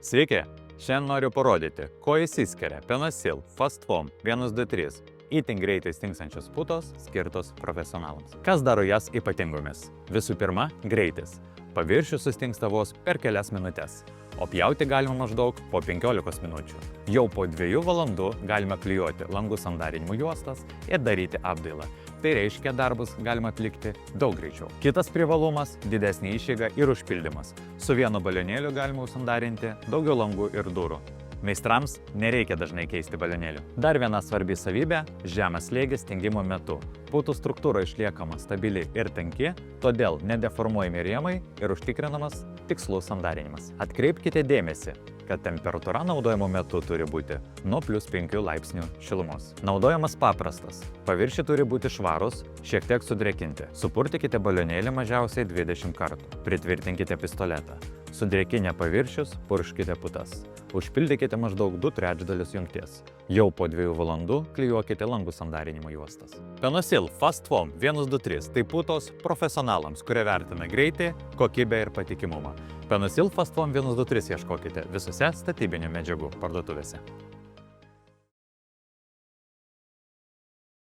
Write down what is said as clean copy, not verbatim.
Sveiki! Šiandien noriu parodyti, kuo išsiskiria Penosil Fast Foam 123 itin greitai stingstančios putos skirtos profesionalams. Kas daro jas ypatingomis? Visų pirma, greitis. Paviršius sustingsta vos per kelias minutes, o pjauti galima maždaug po 15 minučių. Jau po 2 valandų galime klijuoti langų sandarinimo juostas ir daryti apdailą. Tai reiškia, darbus galima atlikti daug greičiau. Kitas privalumas – didesnė išeiga ir užpildymas. Su vienu balionėliu galima užsandarinti daugiau langų ir durų. Meistrams nereikia dažnai keisti balionėlių. Dar viena svarbi savybė – žemas slėgis stingimo metu. Putų struktūra išliekama stabili ir tanki, todėl nedeformuojami rėmai ir užtikrinamas tikslus sandarinimas. Atkreipkite dėmesį, kad temperatūra naudojimo metu turi būti nuo +5 laipsnių šilumos. Naudojamas paprastas. Paviršiai turi būti švarūs, šiek tiek sudrėkinti. Supurtykite balionėlį mažiausiai 20 kartų. Pritvirtinkite pistoletą. Sudrėkinę paviršius, purkškite putas. Užpildykite maždaug 2/3 jungties. Jau po 2 valandų klijuokite langų sandarinimo juostas. Penosil Fast Foam 123 tai putos profesionalams, kurie vertina greitį, kokybę ir patikimumą. Penosil Fast Foam 123 ieškokite visose statybinių medžiagų parduotuvėse.